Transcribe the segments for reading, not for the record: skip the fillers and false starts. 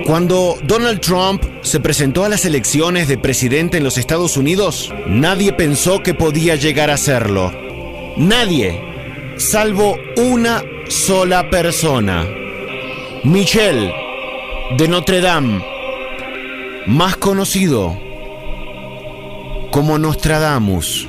Cuando Donald Trump se presentó a las elecciones de presidente en los Estados Unidos, nadie pensó que podía llegar a serlo. Nadie, salvo una sola persona. Michel de Notre Dame, más conocido como Nostradamus.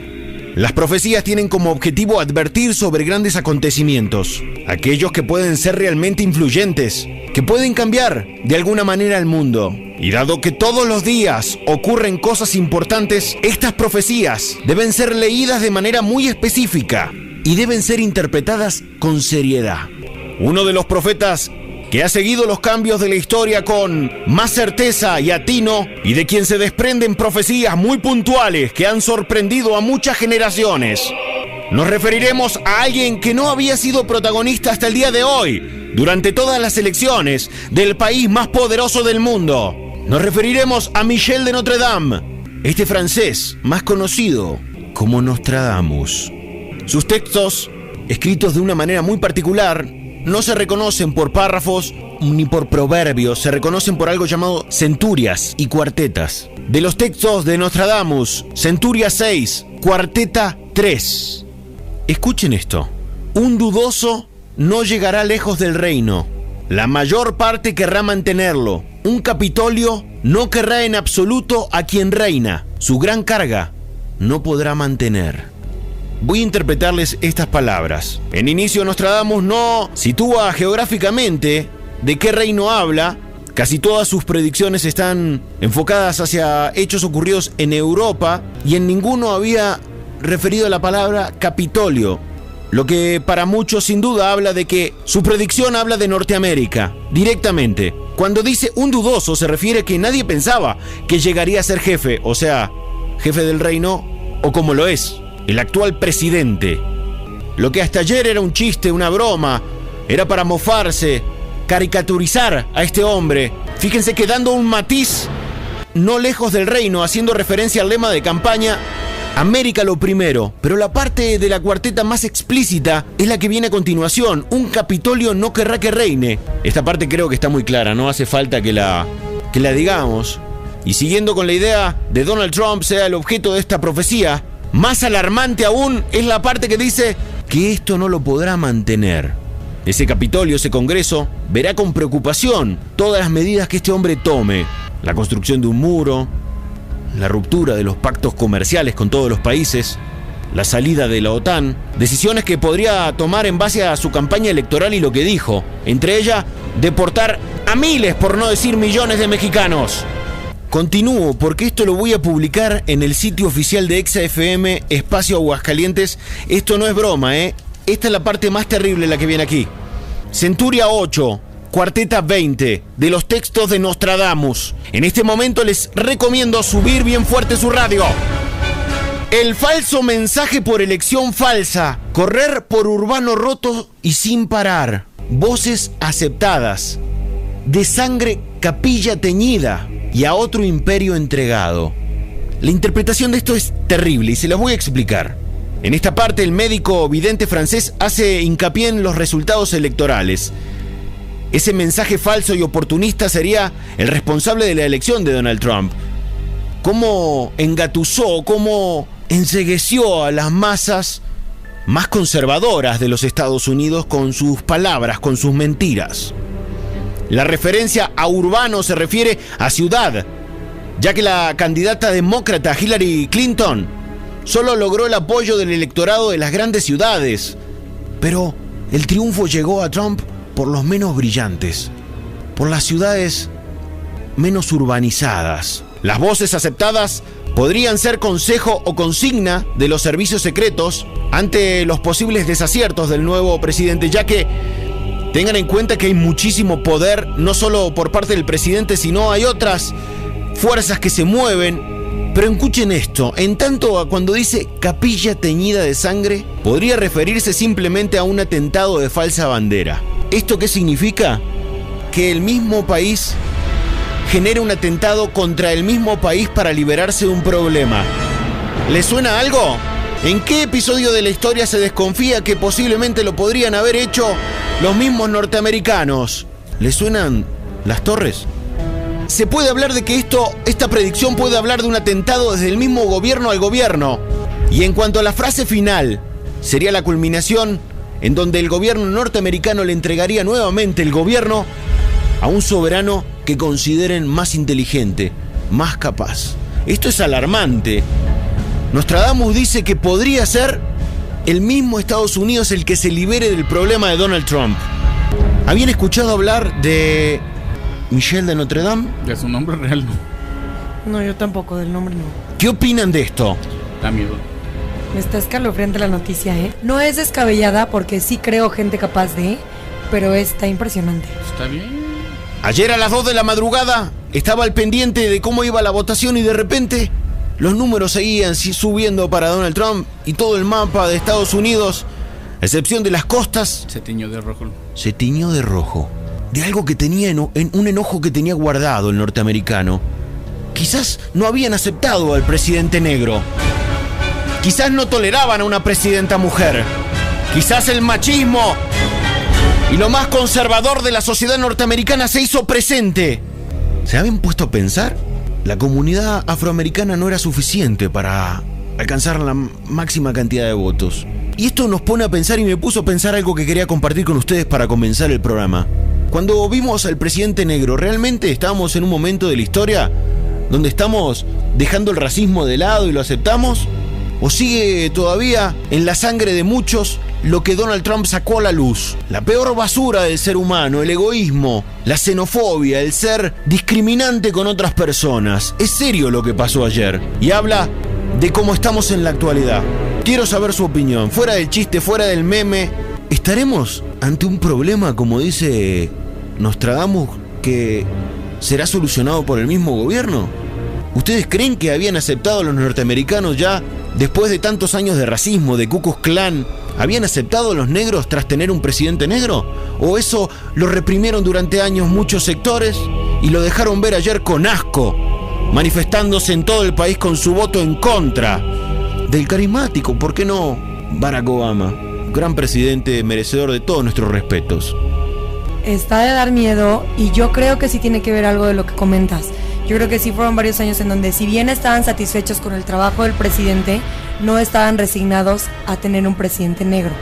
Las profecías tienen como objetivo advertir sobre grandes acontecimientos, aquellos que pueden ser realmente influyentes, que pueden cambiar de alguna manera el mundo. Y dado que todos los días ocurren cosas importantes, estas profecías deben ser leídas de manera muy específica y deben ser interpretadas con seriedad. Uno de los profetas que ha seguido los cambios de la historia con más certeza y atino, y de quien se desprenden profecías muy puntuales que han sorprendido a muchas generaciones. Nos referiremos a alguien que no había sido protagonista hasta el día de hoy, durante todas las elecciones del país más poderoso del mundo. Nos referiremos a Michel de Notre Dame, este francés más conocido como Nostradamus. Sus textos, escritos de una manera muy particular, no se reconocen por párrafos ni por proverbios, se reconocen por algo llamado centurias y cuartetas. De los textos de Nostradamus, centuria 6, cuarteta 3. Escuchen esto. Un dudoso no llegará lejos del reino. La mayor parte querrá mantenerlo. Un Capitolio no querrá en absoluto a quien reina. Su gran carga no podrá mantener. Voy a interpretarles estas palabras. En inicio, Nostradamus no sitúa geográficamente de qué reino habla. Casi todas sus predicciones están enfocadas hacia hechos ocurridos en Europa y en ninguno había referido la palabra Capitolio, lo que para muchos sin duda habla de que su predicción habla de Norteamérica, directamente. Cuando dice un dudoso se refiere que nadie pensaba que llegaría a ser jefe, o sea, jefe del reino, o como lo es, el actual presidente. Lo que hasta ayer era un chiste, una broma, era para mofarse, caricaturizar a este hombre. Fíjense que dando un matiz no lejos del reino, haciendo referencia al lema de campaña América lo primero. Pero la parte de la cuarteta más explícita es la que viene a continuación. Un Capitolio no querrá que reine. Esta parte creo que está muy clara, no hace falta que la digamos. Y siguiendo con la idea de Donald Trump sea el objeto de esta profecía, más alarmante aún es la parte que dice que esto no lo podrá mantener. Ese Capitolio, ese Congreso, verá con preocupación todas las medidas que este hombre tome. La construcción de un muro, la ruptura de los pactos comerciales con todos los países, la salida de la OTAN, decisiones que podría tomar en base a su campaña electoral y lo que dijo. Entre ellas, deportar a miles, por no decir millones de mexicanos. Continúo porque esto lo voy a publicar en el sitio oficial de Exa FM, Espacio Aguascalientes. Esto no es broma, Esta es la parte más terrible, la que viene aquí. Centuria 8, cuarteta 20, de los textos de Nostradamus. En este momento les recomiendo subir bien fuerte su radio. El falso mensaje por elección falsa. Correr por urbano roto y sin parar. Voces aceptadas. De sangre capilla teñida. Y a otro imperio entregado. La interpretación de esto es terrible y se las voy a explicar. En esta parte el médico vidente francés hace hincapié en los resultados electorales. Ese mensaje falso y oportunista sería el responsable de la elección de Donald Trump. Cómo engatusó, cómo encegueció a las masas más conservadoras de los Estados Unidos con sus palabras, con sus mentiras. La referencia a urbano se refiere a ciudad, ya que la candidata demócrata Hillary Clinton solo logró el apoyo del electorado de las grandes ciudades, pero el triunfo llegó a Trump por los menos brillantes, por las ciudades menos urbanizadas. Las voces aceptadas podrían ser consejo o consigna de los servicios secretos ante los posibles desaciertos del nuevo presidente, ya que tengan en cuenta que hay muchísimo poder, no solo por parte del presidente, sino hay otras fuerzas que se mueven. Pero escuchen esto, en tanto a cuando dice capilla teñida de sangre, podría referirse simplemente a un atentado de falsa bandera. ¿Esto qué significa? Que el mismo país genera un atentado contra el mismo país para liberarse de un problema. ¿Les suena algo? ¿En qué episodio de la historia se desconfía que posiblemente lo podrían haber hecho los mismos norteamericanos? ¿Les suenan las torres? se puede hablar de que esta predicción puede hablar de un atentado desde el mismo gobierno al gobierno. Y en cuanto a la frase final, sería la culminación en donde el gobierno norteamericano le entregaría nuevamente el gobierno a un soberano que consideren más inteligente, más capaz. Esto es alarmante. Nostradamus dice que podría ser el mismo Estados Unidos el que se libere del problema de Donald Trump. ¿Habían escuchado hablar de Michel de Notre Dame? De su nombre real, no. No, yo tampoco, del nombre no. ¿Qué opinan de esto? Da miedo. Me está escalofriante la noticia, ¿eh? No es descabellada porque sí creo gente capaz de, pero está impresionante. Está bien. Ayer a las 2 de la madrugada estaba al pendiente de cómo iba la votación y de repente los números seguían subiendo para Donald Trump y todo el mapa de Estados Unidos, a excepción de las costas, Se tiñó de rojo. se tiñó de rojo. De algo que tenía en un enojo que tenía guardado el norteamericano. Quizás no habían aceptado al presidente negro. Quizás no toleraban a una presidenta mujer. Quizás el machismo y lo más conservador de la sociedad norteamericana se hizo presente. ¿Se habían puesto a pensar? La comunidad afroamericana no era suficiente para alcanzar la máxima cantidad de votos. Y esto nos pone a pensar y me puso a pensar algo que quería compartir con ustedes para comenzar el programa. Cuando vimos al presidente negro, ¿realmente estábamos en un momento de la historia donde estamos dejando el racismo de lado y lo aceptamos? ¿O sigue todavía en la sangre de muchos lo que Donald Trump sacó a la luz? La peor basura del ser humano, el egoísmo, la xenofobia, el ser discriminante con otras personas. Es serio lo que pasó ayer y habla de cómo estamos en la actualidad. Quiero saber su opinión, fuera del chiste, fuera del meme. ¿Estaremos ante un problema, como dice Nostradamus, que será solucionado por el mismo gobierno? ¿Ustedes creen que habían aceptado los norteamericanos ya, después de tantos años de racismo, de Ku Klux Klan, habían aceptado los negros tras tener un presidente negro? ¿O eso lo reprimieron durante años muchos sectores y lo dejaron ver ayer con asco, manifestándose en todo el país con su voto en contra del carismático, ¿por qué no?, Barack Obama, gran presidente merecedor de todos nuestros respetos? Está de dar miedo y yo creo que sí tiene que ver algo de lo que comentas. Yo creo que sí fueron varios años en donde, si bien estaban satisfechos con el trabajo del presidente, no estaban resignados a tener un presidente negro.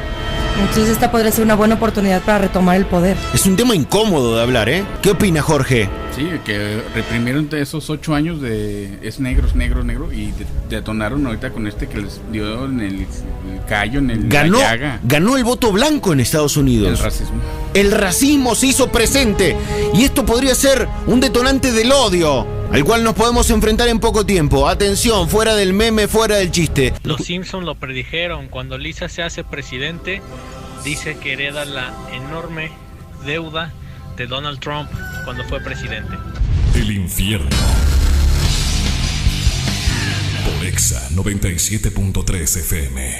Entonces esta podría ser una buena oportunidad para retomar el poder. Es un tema incómodo de hablar, ¿eh? ¿Qué opina Jorge? Sí, que reprimieron esos 8 años de es negro y detonaron ahorita con que les dio en el callo, en la llaga. Ganó el voto blanco en Estados Unidos. El racismo. El racismo se hizo presente y esto podría ser un detonante del odio al cual nos podemos enfrentar en poco tiempo. Atención, fuera del meme, fuera del chiste. Los Simpson lo predijeron. Cuando Lisa se hace presidente, dice que hereda la enorme deuda de Donald Trump cuando fue presidente. El infierno. Por Exa 97.3 FM.